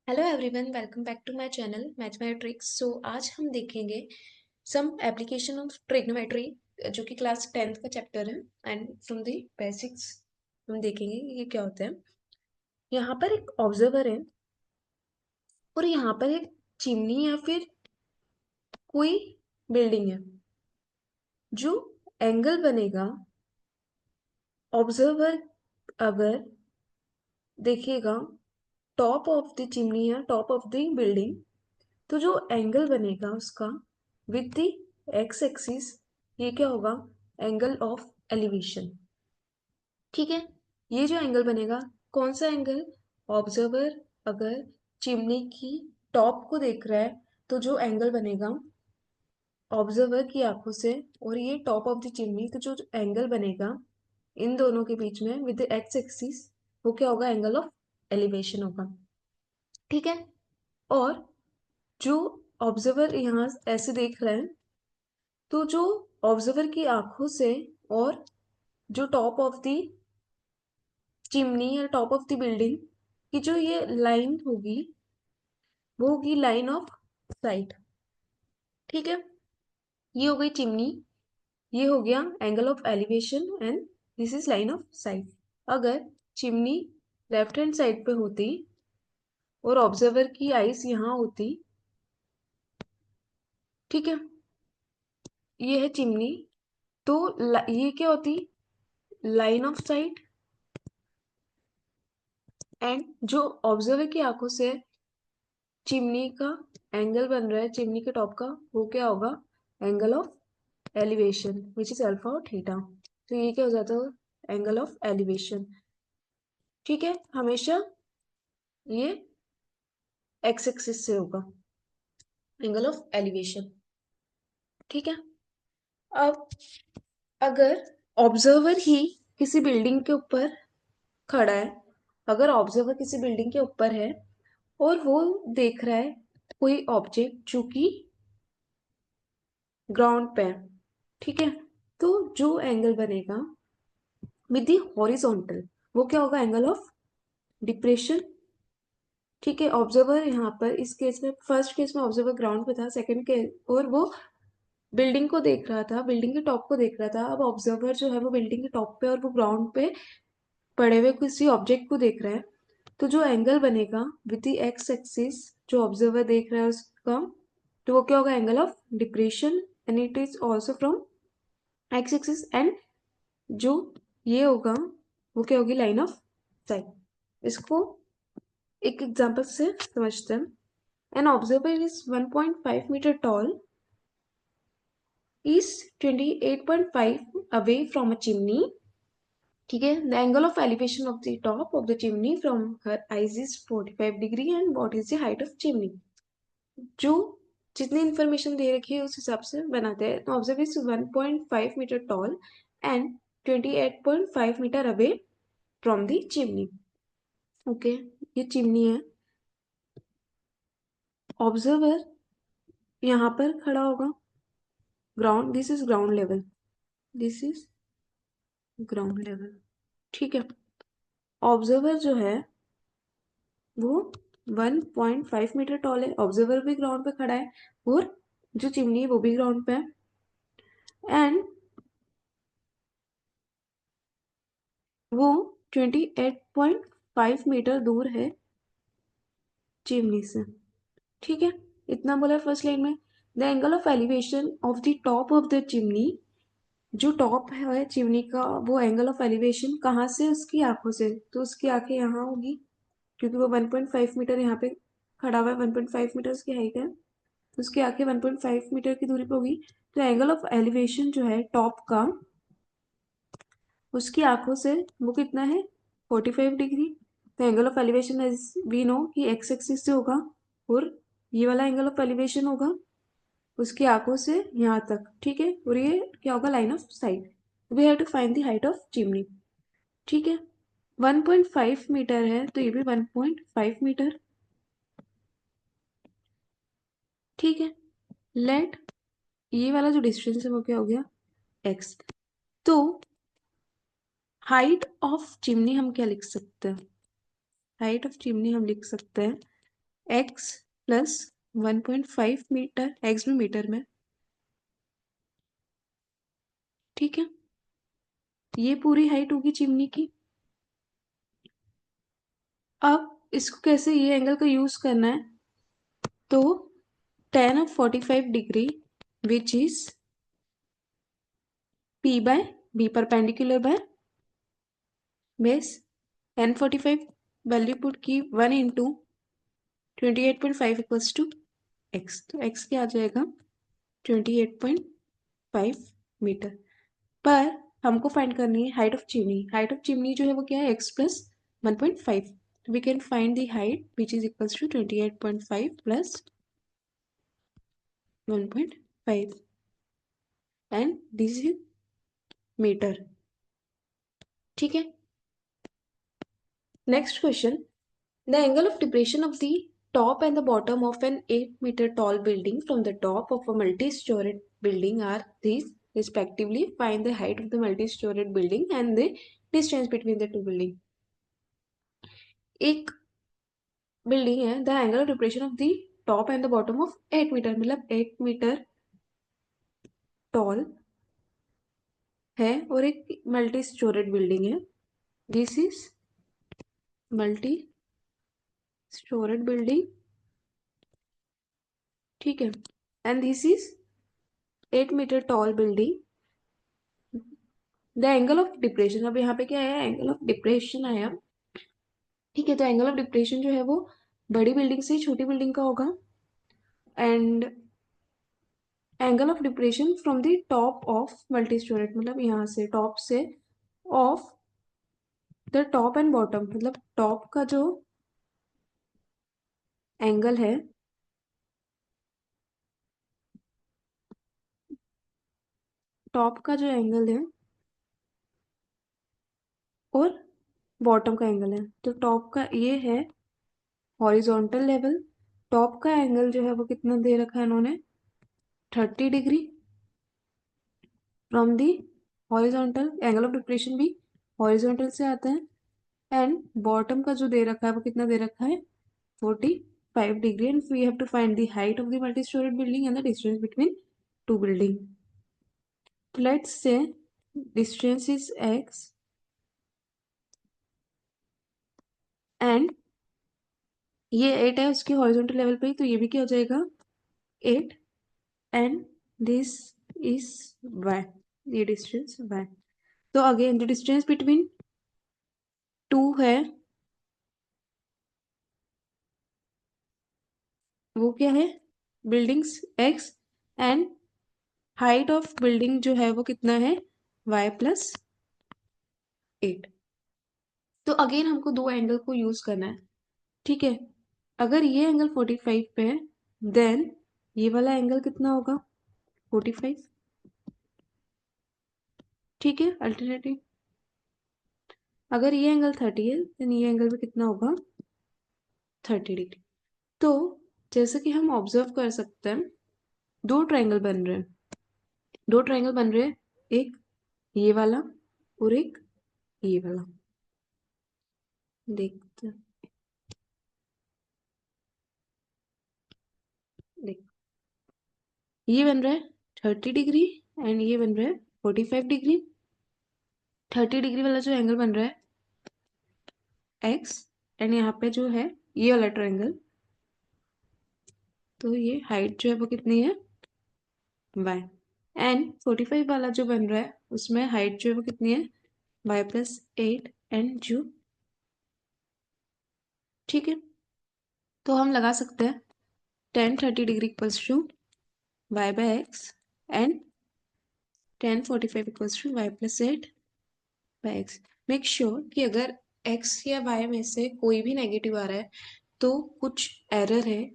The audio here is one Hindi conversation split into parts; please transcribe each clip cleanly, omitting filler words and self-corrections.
Hello everyone, welcome back to my channel mathematics. So आज हम देखेंगे सम एप्लीकेशन ऑफ ट्रिग्नोमेट्री जो कि क्लास 10th का चैप्टर है। एंड फ्रॉम द बेसिक्स हम देखेंगे ये क्या होता है। यहाँ पर एक ऑब्जर्वर है और यहाँ पर एक चिमनी या फिर कोई बिल्डिंग है। जो एंगल बनेगा, ऑब्जर्वर अगर देखेगा टॉप ऑफ द चिमनी या टॉप ऑफ द बिल्डिंग, तो जो एंगल बनेगा उसका विथ द एक्स एक्सिस, ये क्या होगा? Angle of elevation. ठीक है, ये जो एंगल बनेगा, कौन सा एंगल? ऑब्जर्वर अगर चिमनी की टॉप को देख रहा है तो जो एंगल बनेगा ऑब्जर्वर की आंखों से और ये टॉप ऑफ द चिमनी, तो जो एंगल बनेगा इन दोनों के बीच में विद एक्स एक्सिस, वो क्या होगा? एंगल ऑफ एलिवेशन होगा। ठीक है, और जो ऑब्जर्वर यहाँ ऐसे देख रहा है, तो जो ऑब्जर्वर की आंखों से और जो टॉप ऑफ द चिमनी या टॉप ऑफ द बिल्डिंग की जो ये लाइन होगी, वो होगी लाइन ऑफ साइट। ठीक है, ये हो गई चिमनी, ये हो गया angle of elevation and this is line of site. अगर चिमनी लेफ्ट हैंड साइड पे होती और ऑब्जर्वर की आईज यहाँ होती, ठीक है, ये है चिमनी, तो ये क्या होती? Line of site. एंड जो ऑब्जर्वर की आंखों से चिमनी का एंगल बन रहा है, चिमनी के टॉप का, वो क्या होगा? Angle of elevation which is alpha और थीटा। तो ये क्या हो जाता है? Angle of elevation. ठीक है, हमेशा ये एक्स एक्सिस से होगा एंगल ऑफ एलिवेशन। ठीक है, अब अगर ऑब्जर्वर ही किसी बिल्डिंग के ऊपर खड़ा है, अगर ऑब्जर्वर किसी बिल्डिंग के ऊपर है और वो देख रहा है कोई ऑब्जेक्ट जो कि ग्राउंड पे है, ठीक है, तो जो एंगल बनेगा विद द हॉरिजॉन्टल, वो क्या होगा? Angle of depression. ठीक है, ऑब्जर्वर यहाँ पर इस केस में, फर्स्ट केस में ऑब्जर्वर ग्राउंड पे था, सेकंड के और वो बिल्डिंग को देख रहा था, बिल्डिंग के टॉप को देख रहा था। अब ऑब्जर्वर जो है वो बिल्डिंग के टॉप पे और वो ग्राउंड पे पड़े हुए किसी ऑब्जेक्ट को देख रहा है, तो जो एंगल बनेगा विद द एक्स एक्सिस जो ऑब्जर्वर देख रहा है उसका, तो वो क्या होगा? Angle of depression and it is also from x axis. And जो ये होगा वो क्या होगी? Line of sight. इसको एक एग्जांपल से समझते हैं। An observer is 1.5 metre tall, is 28.5 away from a chimney. ठीक है, the angle of elevation of the top of the chimney from her eyes is 45 degree and what is the height of chimney. जो जितनी इंफॉर्मेशन दे रखी है उस हिसाब से बनाते हैं। Observer is 1.5 metre tall and 28.5 metre away from the chimney. Okay, ये चिमनी है, ऑब्जर्वर यहाँ पर खड़ा होगा, ground, this is ground level, this is ground level. ठीक है, ऑब्जर्वर जो है वो 1.5 मीटर टॉल है, ऑब्जर्वर भी ग्राउंड पे खड़ा है और जो चिमनी है वो भी ग्राउंड पे है। एंड वो 28.5 मीटर दूर है चिमनी से। ठीक है, इतना बोला फर्स्ट लाइन में। The angle of elevation of the top of the chimney, जो टॉप है चिमनी का, वो एंगल ऑफ एलिवेशन कहाँ से? उसकी आंखों से, तो उसकी आंखें यहाँ होगी क्योंकि वो 1.5 मीटर यहाँ पे खड़ा हुआ है, 1.5 मीटर उसकी हाइट है, उसकी आंखें 1.5 मीटर की दूरी पर होगी। तो एंगल ऑफ एलिवेशन जो है टॉप का, उसकी आंखों से वो कितना है? 45 डिग्री। तो angle of elevation as we know कि एक्स एक्सिस से होगा और ये वाला एंगल ऑफ एलिवेशन होगा उसकी आंखों से यहाँ तक। ठीक है, और ये क्या होगा? Line of sight. We have to find the height of chimney. ठीक है, 1.5 मीटर है तो ये भी 1.5 मीटर। ठीक है, लेट ये वाला जो डिस्टेंस है वो क्या हो गया? एक्स। तो हाइट ऑफ चिमनी हम क्या लिख सकते हैं? हाइट ऑफ चिमनी हम लिख सकते हैं x प्लस 1.5 मीटर, x में मीटर में, ठीक है। ये पूरी हाइट होगी चिमनी की। अब इसको कैसे ये एंगल का यूज करना है, तो tan of 45 degree which is p by b perpendicular by base, tan 45 value put की 1 इंटू 28.5 इक्वल्स टू x, तो x क्या आ जाएगा 28.5 मीटर। पर हमको फाइंड करनी है height of chimney. Height of chimney जो है वो क्या है x plus 1.5, we can find the height which is equals to 28.5 plus 1.5 and this is metre, ठीक है। Next question, the angle of depression of the top and the bottom of an 8-meter tall building from the top of a multi-storied building are these respectively. Find the height of the multi-storied building and the distance between the two building. एक बिल्डिंग है, the angle of depression of the top and the bottom of 8 metre, मतलब 8 मीटर टॉल है और एक मल्टी स्टोरेड बिल्डिंग है। This is multi storeyed building, ठीक है, and this is 8 metre tall building. The angle of depression, अब यहाँ पे क्या आया, एंगल ऑफ डिप्रेशन आया, ठीक है। तो एंगल ऑफ डिप्रेशन जो है वो बड़ी बिल्डिंग से छोटी बिल्डिंग का होगा, and angle of depression from the top of multi storeyed, मतलब यहाँ से टॉप से, of the top and bottom, मतलब टॉप का जो एंगल है, टॉप का जो एंगल है और बॉटम का एंगल है। तो टॉप का ये है हॉरिजॉन्टल लेवल, टॉप का एंगल जो है वो कितना दे रखा है इन्होंने 30 degree from the horizontal, angle of depression भी हॉरिजॉन्टल से आता है, एंड बॉटम का जो दे रखा है वो कितना दे रखा है 45 degree, and we have to find the height of the multi storeyed building and the distance between two building. Let's say distance is x and ये 8 है उसकी हॉरिजॉन्टल लेवल पे, तो ये भी क्या हो जाएगा 8, एंड दिस इज y, ये डिस्टेंस y। तो again the distance between to है वो क्या है buildings x, and height of building जो है वो कितना है y प्लस 8। तो अगेन हमको दो एंगल को यूज करना है, ठीक है। अगर ये एंगल 45 पे है, देन ये वाला एंगल कितना होगा 45, ठीक है, अल्टरनेटिव। अगर ये एंगल 30 है, देन ये एंगल भी कितना होगा 30 डिग्री। तो जैसे कि हम ऑब्जर्व कर सकते हैं दो ट्रायंगल बन रहे हैं, दो ट्रायंगल बन रहे हैं, एक ये वाला और एक ये वाला। देखते हैं, देख, ये बन रहा है 30 डिग्री एंड ये बन रहा है 45 डिग्री। 30 डिग्री वाला जो एंगल बन रहा है एक्स, एंड यहाँ पे जो है ये वाला ट्रायंगल, तो ये हाइट जो है वो कितनी है वाई, एंड 45 वाला जो बन रहा है उसमें हाइट जो है वो कितनी है वाई प्लस 8 एंड जो, ठीक है। तो हम लगा सकते हैं tan 30 degree equals to y by x and tan 45 equals to y plus 8 by x. Make sure कि अगर x या y में से कोई भी नेगेटिव आ रहा है तो कुछ एरर है,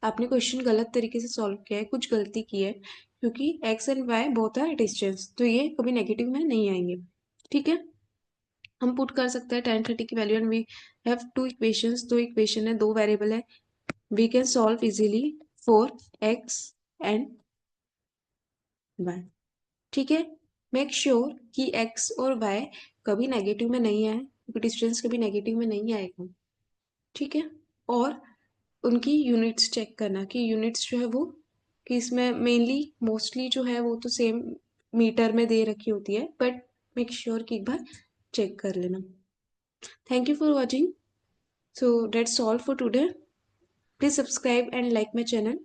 आपने क्वेश्चन गलत तरीके से सॉल्व किया है, कुछ गलती की है, क्योंकि x and y both are distance, तो ये कभी नेगेटिव में नहीं आएंगे, ठीक है। हम पुट कर सकते हैं tan 30 की value, and we have two equations, दो इक्वेशन है, दो वेरिएबल है, we can solve easily for x and y, ठीक है। मेक श्योर कि x और y कभी नेगेटिव में नहीं आए, क्योंकि डिस्टेंस कभी नेगेटिव में नहीं आएगा, ठीक है। और उनकी यूनिट्स चेक करना कि यूनिट्स जो है वो, कि इसमें मेनली मोस्टली जो है वो तो सेम मीटर में दे रखी होती है, बट मेक श्योर कि एक बार चेक कर लेना। Thank you for watching. So that's all for today. Please subscribe and like my channel.